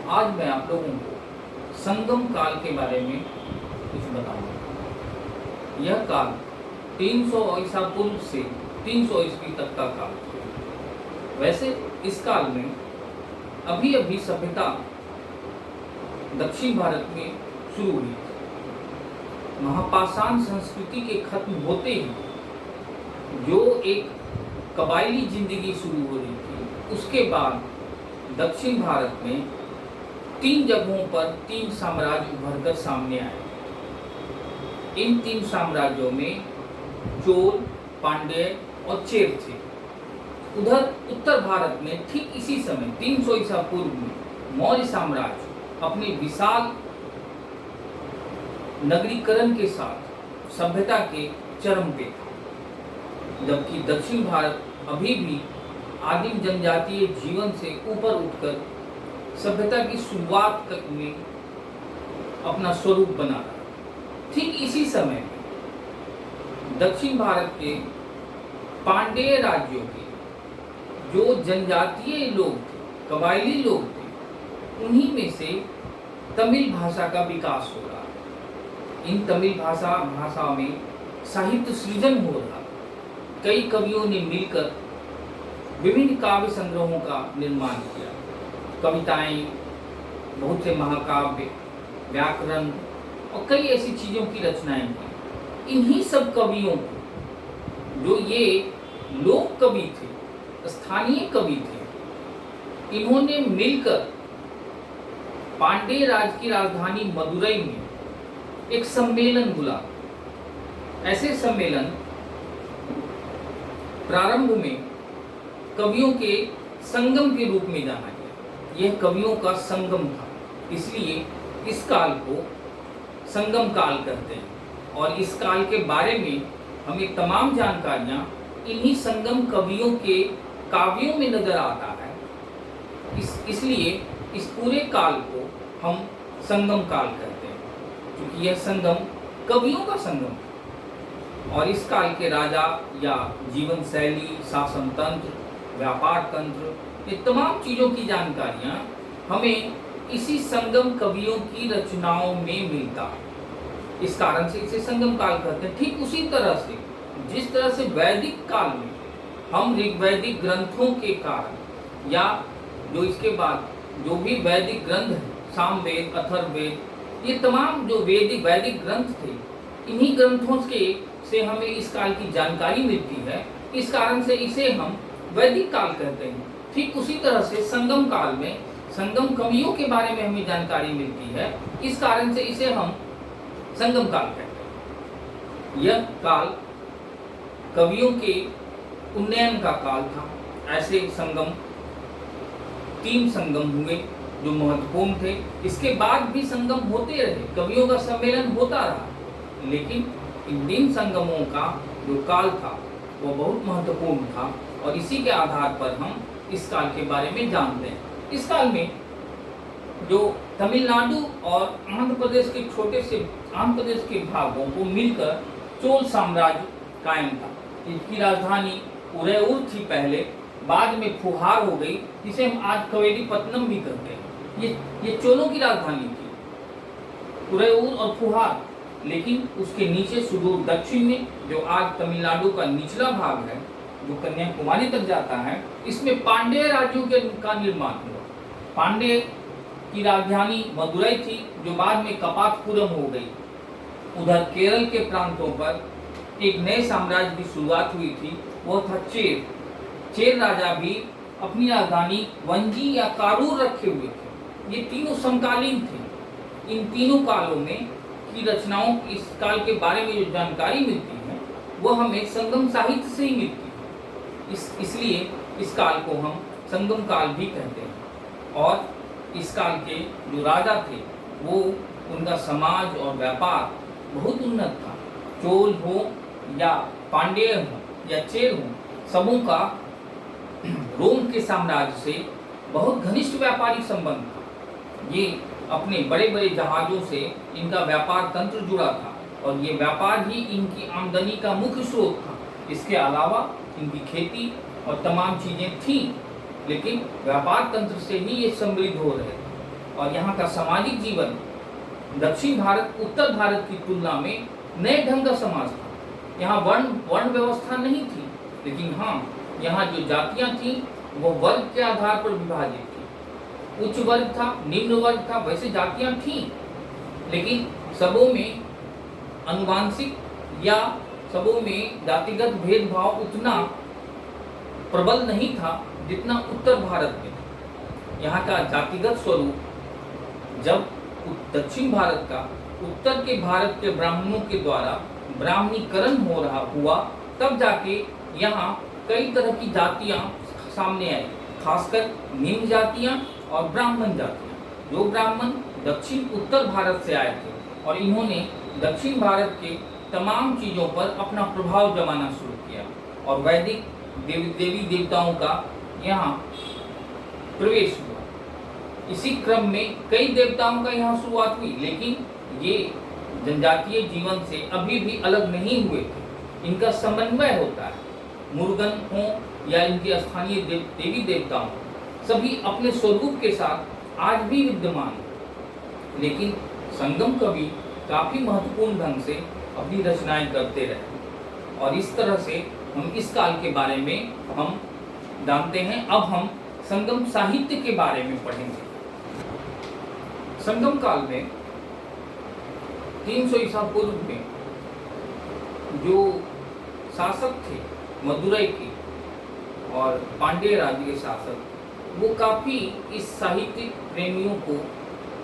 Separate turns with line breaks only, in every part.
आज मैं आप लोगों को संगम काल के बारे में कुछ बताऊंगा। यह काल 300 ईसा पूर्व से 300 ईस्वी तक का काल है। वैसे इस काल में अभी अभी सभ्यता दक्षिण भारत में शुरू हुई थी। महापाषाण संस्कृति के खत्म होते ही जो एक कबायली जिंदगी शुरू हो रही थी, उसके बाद दक्षिण भारत में 3 जगहों पर 3 साम्राज्य उभरकर सामने आए। इन 3 साम्राज्यों में चोल, पांड्य और चेर थे। उधर उत्तर भारत में ठीक इसी समय 300 ईसा पूर्व में मौर्य साम्राज्य अपने विशाल नगरीकरण के साथ सभ्यता के चरम पे था, जबकि दक्षिण भारत अभी भी आदिम जनजातीय जीवन से ऊपर उठकर सभ्यता की शुरुआत में अपना स्वरूप बना रहा। ठीक इसी समय में दक्षिण भारत के पांड्य राज्यों के जो जनजातीय लोग थे, कबायली लोग थे, उन्हीं में से तमिल भाषा का विकास हो रहा है। इन तमिल भाषा में साहित्य सृजन हो रहा। कई कवियों ने मिलकर विभिन्न काव्य संग्रहों का निर्माण किया। कविताएं, बहुत से महाकाव्य, व्याकरण और कई ऐसी चीज़ों की रचनाएं की। इन्हीं सब कवियों को, जो ये लोक कवि थे, स्थानीय कवि थे, इन्होंने मिलकर पांड्य राज की राजधानी मदुरई में एक सम्मेलन बुला। ऐसे सम्मेलन प्रारंभ में कवियों के संगम के रूप में जाना गया। यह कवियों का संगम था, इसलिए इस काल को संगम काल कहते हैं। और इस काल के बारे में हमें तमाम जानकारियां इन्हीं संगम कवियों के काव्यों में नजर आता है। इसलिए इस पूरे काल को हम संगम काल कहते हैं, क्योंकि यह संगम कवियों का संगम है। और इस काल के राजा या जीवन शैली, शासन तंत्र, व्यापार तंत्र, ये तमाम चीज़ों की जानकारियाँ हमें इसी संगम कवियों की रचनाओं में मिलता है। इस कारण से इसे संगम काल कहते हैं। ठीक उसी तरह से जिस तरह से वैदिक काल में हम ऋग्वैदिक ग्रंथों के कारण, या जो इसके बाद जो भी वैदिक ग्रंथ हैं, सामवेद, अथर्ववेद, ये तमाम जो वैदिक ग्रंथ थे, इन्हीं ग्रंथों से हमें इस काल की जानकारी मिलती है। इस कारण से इसे हम वैदिक काल कहते हैं। ठीक उसी तरह से संगम काल में संगम कवियों के बारे में हमें जानकारी मिलती है। इस कारण से इसे हम संगम काल कहते हैं। यह काल कवियों के उन्नयन का काल था। ऐसे संगम 3 संगम हुए जो महत्वपूर्ण थे। इसके बाद भी संगम होते रहे, कवियों का सम्मेलन होता रहा, लेकिन इन 3 संगमों का जो काल था वो बहुत महत्वपूर्ण था। और इसी के आधार पर हम इस काल के बारे में जानते हैं। इस काल में जो तमिलनाडु और आंध्र प्रदेश के छोटे से आंध्र प्रदेश के भागों को मिलकर चोल साम्राज्य कायम था। इसकी राजधानी उदयपुर थी पहले, बाद में फुहार हो गई, जिसे हम आज कवेरीपत्तनम भी कहते हैं। ये चोलों की राजधानी थी, उदयपुर और फुहार। लेकिन उसके नीचे सुदूर दक्षिण में जो आज तमिलनाडु का निचला भाग है, जो कन्याकुमारी तक जाता है, इसमें पांड्य राज्यों का निर्माण हुआ। पांड्य की राजधानी मदुरई थी, जो बाद में कपातपुरम हो गई। उधर केरल के प्रांतों पर एक नए साम्राज्य की शुरुआत हुई थी, वो था चेर। चेर राजा भी अपनी राजधानी वंजी या कारूर रखे हुए थे। ये तीनों समकालीन थे। इन तीनों कालों में की रचनाओं, इस काल के बारे में जो जानकारी मिलती है वो हमें संगम साहित्य से ही मिलती है। इसलिए इस काल को हम संगम काल भी कहते हैं। और इस काल के जो राजा थे वो, उनका समाज और व्यापार बहुत उन्नत था। चोल हो या पांड्य हो या चेर हो, सबों का रोम के साम्राज्य से बहुत घनिष्ठ व्यापारिक संबंध था। ये अपने बड़े बड़े जहाज़ों से इनका व्यापार तंत्र जुड़ा था, और ये व्यापार ही इनकी आमदनी का मुख्य स्रोत था। इसके अलावा इनकी खेती और तमाम चीज़ें थीं, लेकिन व्यापार तंत्र से ही ये समृद्ध हो रहे थे। और यहाँ का सामाजिक जीवन दक्षिण भारत उत्तर भारत की तुलना में नए ढंग का समाज था। यहाँ वर्ण व्यवस्था नहीं थी, लेकिन हाँ, यहाँ जो जातियाँ थीं वो वर्ग के आधार पर विभाजित थी। उच्च वर्ग था, निम्न वर्ग था, वैसे जातियाँ थीं, लेकिन सबों में अनुवांशिक या सबों में जातिगत भेदभाव उतना प्रबल नहीं था जितना उत्तर भारत में था। यहाँ का जातिगत स्वरूप जब दक्षिण भारत का उत्तर के भारत के ब्राह्मणों के द्वारा ब्राह्मणीकरण हुआ, तब जाके यहाँ कई तरह की जातियाँ सामने आई, खासकर निम्न जातियाँ और ब्राह्मण जातियाँ। जो ब्राह्मण दक्षिण उत्तर भारत से आए थे और इन्होंने दक्षिण भारत के तमाम चीज़ों पर अपना प्रभाव जमाना शुरू किया और वैदिक देवी देवताओं का यहाँ प्रवेश हुआ। इसी क्रम में कई देवताओं का यहाँ शुरुआत हुई, लेकिन ये जनजातीय जीवन से अभी भी अलग नहीं हुए थे। इनका समन्वय होता है। मुर्गन हों या इनके स्थानीय देवी देवता हों, सभी अपने स्वरूप के साथ आज भी विद्यमान हैं। लेकिन संगम कवि काफ़ी महत्वपूर्ण ढंग से अपनी रचनाएं करते रहे और इस तरह से हम इस काल के बारे में हम जानते हैं। अब हम संगम साहित्य के बारे में पढ़ेंगे। संगम काल में 300 ईसा पूर्व में जो शासक थे मदुरई के और पांड्य राज्य के शासक, वो काफ़ी इस साहित्यिक प्रेमियों को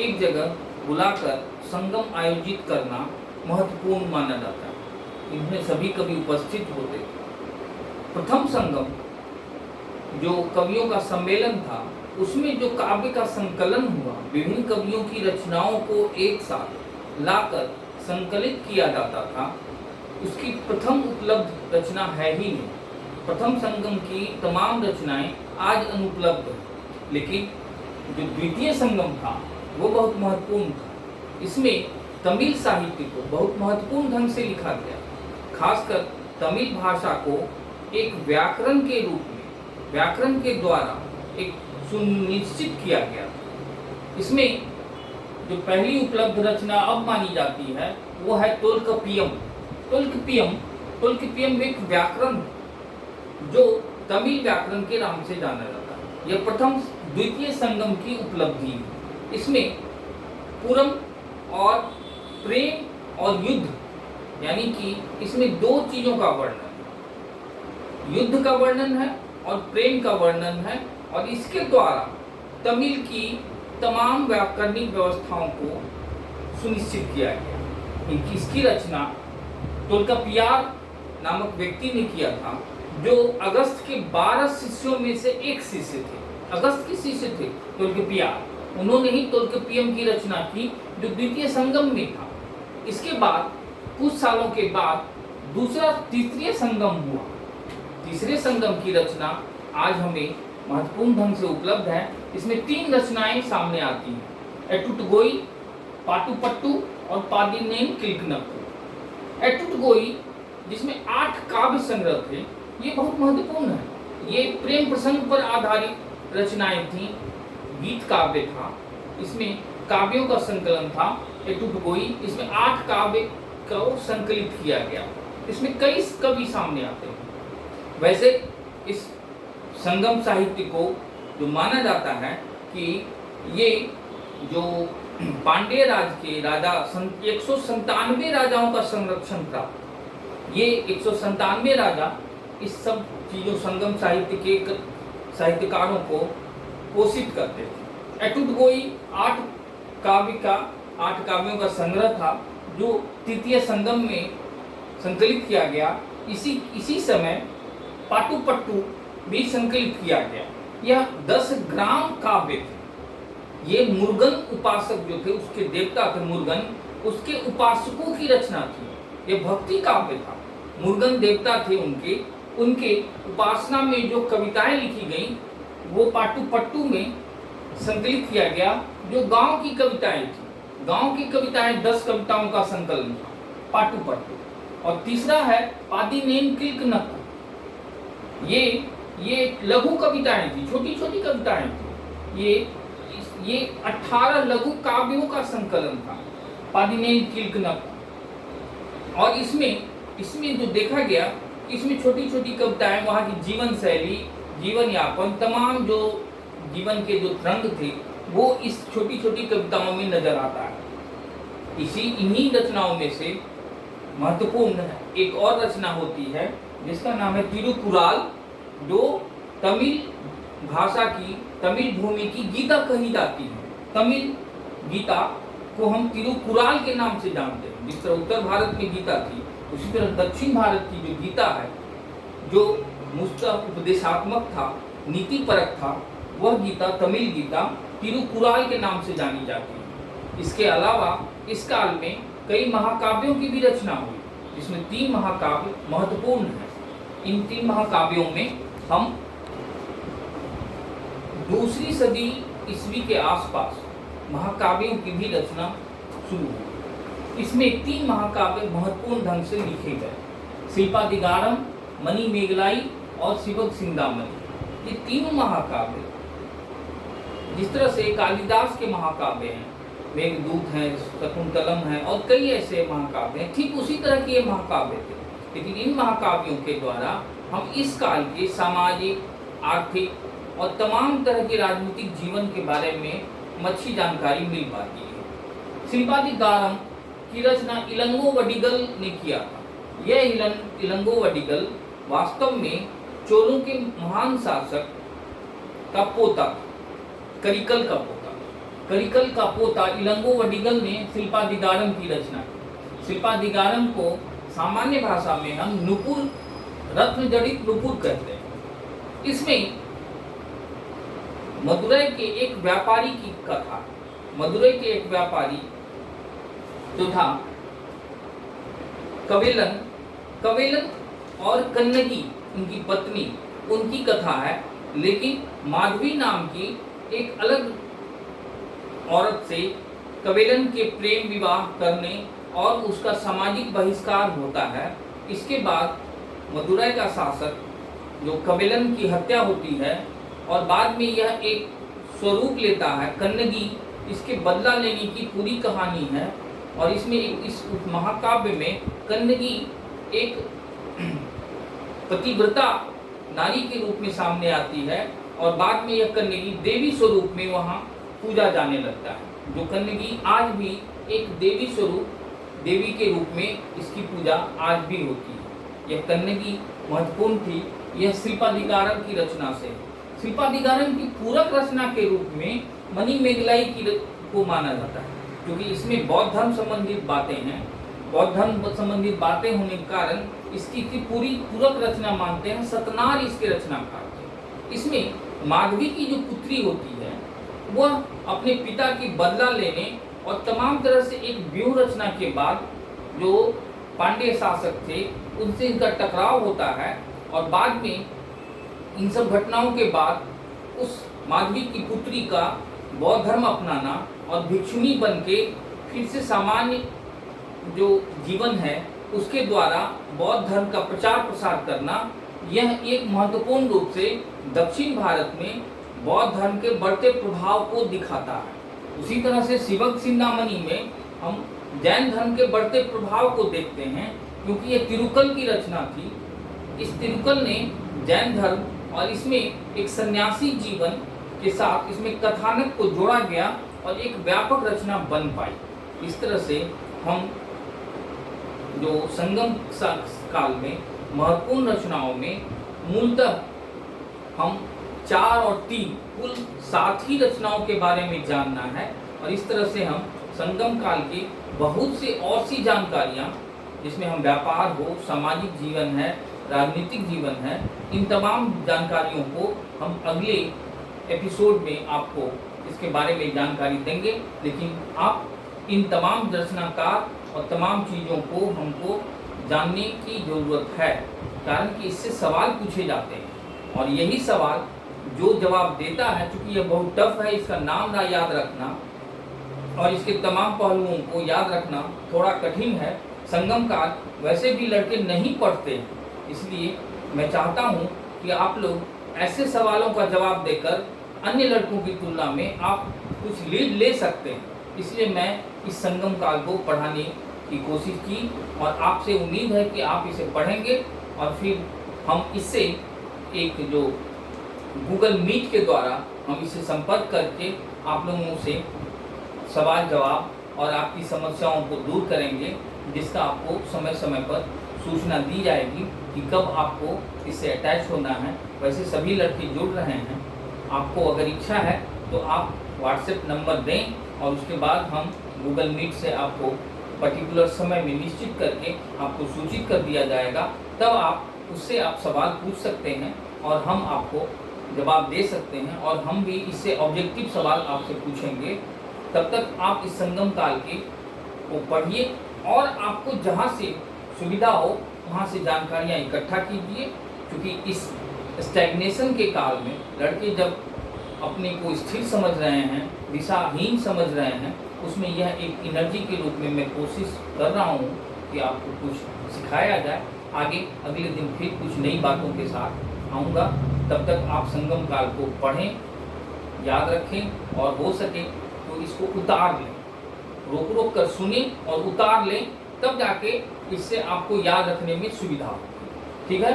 एक जगह बुलाकर संगम आयोजित करना महत्वपूर्ण माना जाता है। इनमें सभी कवि उपस्थित होते थे। प्रथम संगम जो कवियों का सम्मेलन था, उसमें जो काव्य का संकलन हुआ, विभिन्न कवियों की रचनाओं को एक साथ लाकर संकलित किया जाता था, उसकी प्रथम उपलब्ध रचना है ही नहीं। प्रथम संगम की तमाम रचनाएं आज अनुपलब्ध हैं, लेकिन जो द्वितीय संगम था वो बहुत महत्वपूर्ण था। इसमें तमिल साहित्य को बहुत महत्वपूर्ण ढंग से लिखा गया, खासकर तमिल भाषा को एक व्याकरण के रूप में, व्याकरण के द्वारा एक सुनिश्चित किया गया। इसमें जो पहली उपलब्ध रचना अब मानी जाती है वो है तोल्काप्पियम। तोल्काप्पियम एक व्याकरण जो तमिल व्याकरण के नाम से जाना जाता है। यह प्रथम द्वितीय संगम की उपलब्धि है। इसमें पुरम और प्रेम और युद्ध, यानी कि इसमें दो चीजों का वर्णन है, युद्ध का वर्णन है और प्रेम का वर्णन है, और इसके द्वारा तमिल की तमाम व्याकरणिक व्यवस्थाओं को सुनिश्चित किया गया। इसकी रचना तोल्काप्पियार नामक व्यक्ति ने किया था, जो अगस्त के 12 शिष्यों में से एक शिष्य थे। अगस्त के शिष्य थे तोल्काप्पियार। उन्होंने ही तोल्काप्पियम की रचना की, जो द्वितीय संगम में था। इसके बाद कुछ सालों के बाद तीसरे संगम हुआ। तीसरे संगम की रचना आज हमें महत्वपूर्ण ढंग से उपलब्ध है। इसमें 3 रचनाएं सामने आती हैं, एटुटगोई, पाटुपट्टु और पादिनेन किल्कनक्कु। एटुटगोई जिसमें 8 काव्य संग्रह थे, ये बहुत महत्वपूर्ण है। ये प्रेम प्रसंग पर आधारित रचनाएं थीं, गीत काव्य था, इसमें काव्यों का संकलन था। एटुटगोई, इसमें 8 काव्य को संकलित किया गया। इसमें कई कवि सामने आते हैं। वैसे इस संगम साहित्य को जो माना जाता है कि ये जो पांड्य राज के राजा 197 राजाओं का संरक्षण था, ये 197 राजा इस सब चीज़ों संगम साहित्य के साहित्यकारों को पोषित करते थे। एटुटगोई 8 काव्यों का संग्रह था, जो तृतीय संगम में संकलित किया गया। इसी समय पाटुपट्टु भी संकलित किया गया। यह 10 ग्राम काव्य थे। ये मुर्गन उपासक जो थे, उसके देवता थे मुर्गन, उसके उपासकों की रचना थी। ये भक्ति काव्य था। मुर्गन देवता थे, उनके उपासना में जो कविताएं लिखी गई वो पाटुपट्टु में संकलित किया गया, जो गांव की कविताएं थी। गांव की कविताएं 10 कविताओं का संकलन था, पाटुपट्टु। और तीसरा है पादिनेन किल्कनक्कु। ये लघु कविताएं थी, छोटी छोटी कविताएं थी। ये 18 लघु काव्यों का संकलन था, पादिनेन कीलकनप। और इसमें जो देखा गया, इसमें छोटी छोटी कविताएं, वहाँ की जीवन शैली, जीवन यापन, तमाम जो जीवन के जो रंग थे वो इस छोटी छोटी कविताओं में नजर आता है। इन्हीं रचनाओं में से महत्वपूर्ण एक और रचना होती है जिसका नाम है तिरुकुराल, जो तमिल भाषा की, तमिल भूमि की गीता कही जाती है। तमिल गीता को हम तिरुकुराल के नाम से जानते हैं। जिस तरह उत्तर भारत में गीता थी, उसी तरह दक्षिण भारत की जो गीता है, जो मुस्तक उपदेशात्मक था, नीति परक था, वह गीता, तमिल गीता तिरुकुराल के नाम से जानी जाती है। इसके अलावा इस काल में कई महाकाव्यों की भी रचना हुई, जिसमें 3 महाकाव्य महत्वपूर्ण हैं। इन 3 महाकाव्यों में हम 2री सदी ईस्वी के आसपास महाकाव्यों की भी रचना शुरू हुई। इसमें 3 महाकाव्य महत्वपूर्ण ढंग से लिखे गए, शिल्पादिगारम, मणिमेगलाई और शिवक सिंदामणि। ये तीनों महाकाव्य, जिस तरह से कालिदास के महाकाव्य हैं, मेघदूत हैं, शकुंतलम है और कई ऐसे महाकाव्य हैं, ठीक उसी तरह के ये महाकाव्य थे। लेकिन इन महाकाव्यों के द्वारा हम इस काल के सामाजिक, आर्थिक और तमाम तरह के राजनीतिक जीवन के बारे में अच्छी जानकारी मिल पाती है। शिल्पादिगारम की रचना इलंगो वडिगल ने किया था। यह इलंगो वडिगल वास्तव में चोलों के महान शासक का पोता, करिकल का पोता, करिकल का पोता इलंगो वडिगल ने शिल्पादिगारम की रचना की। शिल्पादिगारम को सामान्य भाषा में हम नुपुर, रत्न जड़ित नुपुर कहते हैं। इसमें मदुरै के एक व्यापारी की कथा, मदुरै के एक व्यापारी जो था कवेलन और कन्नगी, उनकी पत्नी, उनकी कथा है। लेकिन माधवी नाम की एक अलग औरत से कवेलन के प्रेम विवाह करने और उसका सामाजिक बहिष्कार होता है। इसके बाद मदुरै का शासक जो कवेलन की हत्या होती है और बाद में यह एक स्वरूप लेता है कन्नगी, इसके बदला लेने की पूरी कहानी है। और इसमें इस महाकाव्य में कन्नगी एक पतिव्रता नारी के रूप में सामने आती है और बाद में यह कन्नगी देवी स्वरूप में वहाँ पूजा जाने लगता है। जो कन्नगी आज भी एक देवी स्वरूप, देवी के रूप में इसकी पूजा आज भी होती है। यह कन्नगी महत्वपूर्ण थी। यह शिल्पादिगारम की रचना से। शिल्पादिगारम की पूरक रचना के रूप में मणिमेगलाई को माना जाता है, क्योंकि इसमें बौद्ध धर्म संबंधित बातें हैं। बौद्ध धर्म संबंधित बातें होने के कारण इसकी पूरी पूरक रचना मानते हैं। सतनार इसके रचनाकार थे। इसमें माधवी की जो पुत्री होती है वह अपने पिता की बदला लेने और तमाम तरह से एक व्यूह रचना के बाद जो पांड्य शासक थे उनसे इनका टकराव होता है और बाद में इन सब घटनाओं के बाद उस माधवी की पुत्री का बौद्ध धर्म अपनाना और भिक्षुणी बन के फिर से सामान्य जो जीवन है उसके द्वारा बौद्ध धर्म का प्रचार प्रसार करना, यह एक महत्वपूर्ण रूप से दक्षिण भारत में बौद्ध धर्म के बढ़ते प्रभाव को दिखाता है। उसी तरह से शिवक सिंदामणि में हम जैन धर्म के बढ़ते प्रभाव को देखते हैं, क्योंकि यह तिरुक्कल की रचना थी। इस तिरुक्कल ने जैन धर्म और इसमें एक सन्यासी जीवन के साथ इसमें कथानक को जोड़ा गया और एक व्यापक रचना बन पाई। इस तरह से हम जो संगम काल में महत्वपूर्ण रचनाओं में मूलतः हम 4 और 3 कुल 7 ही रचनाओं के बारे में जानना है। और इस तरह से हम संगम काल की बहुत सी और सी जानकारियाँ, जिसमें हम व्यापार हो, सामाजिक जीवन है, राजनीतिक जीवन है, इन तमाम जानकारियों को हम अगले एपिसोड में आपको इसके बारे में जानकारी देंगे। लेकिन आप इन तमाम रचनाकार और तमाम चीज़ों को हमको जानने की ज़रूरत है, कारण कि इससे सवाल पूछे जाते हैं और यही सवाल जो जवाब देता है, चूँकि यह बहुत टफ है, इसका नाम ना याद रखना और इसके तमाम पहलुओं को याद रखना थोड़ा कठिन है। संगम काल वैसे भी लड़के नहीं पढ़ते, इसलिए मैं चाहता हूँ कि आप लोग ऐसे सवालों का जवाब देकर अन्य लड़कों की तुलना में आप कुछ लीड ले सकते हैं। इसलिए मैं इस संगम काल को पढ़ाने की कोशिश की और आपसे उम्मीद है कि आप इसे पढ़ेंगे और फिर हम इससे एक जो गूगल मीट के द्वारा हम इससे संपर्क करके आप लोगों से सवाल जवाब और आपकी समस्याओं को दूर करेंगे, जिसका आपको समय समय पर सूचना दी जाएगी कि कब आपको इससे अटैच होना है। वैसे सभी लड़के जुड़ रहे हैं, आपको अगर इच्छा है तो आप व्हाट्सएप नंबर दें और उसके बाद हम गूगल मीट से आपको पर्टिकुलर समय में निश्चित करके आपको सूचित कर दिया जाएगा। तब आप उससे आप सवाल पूछ सकते हैं और हम आपको जवाब दे सकते हैं और हम भी इससे ऑब्जेक्टिव सवाल आपसे पूछेंगे। तब तक आप इस संगम काल के को पढ़िए और आपको जहाँ से सुविधा हो वहाँ से जानकारियाँ इकट्ठा कीजिए, क्योंकि इस स्टैग्नेशन के काल में लड़के जब अपने को स्थिर समझ रहे हैं, दिशाहीन समझ रहे हैं, उसमें यह एक एनर्जी के रूप में मैं कोशिश कर रहा हूँ कि आपको कुछ सिखाया जाए। आगे अगले दिन फिर कुछ नई बातों के साथ आऊँगा। तब तक आप संगम काल को पढ़ें, याद रखें और हो सके तो इसको उतार लें, रोक रोक कर सुने और उतार लें, तब जाके इससे आपको याद रखने में सुविधा होगी। ठीक है।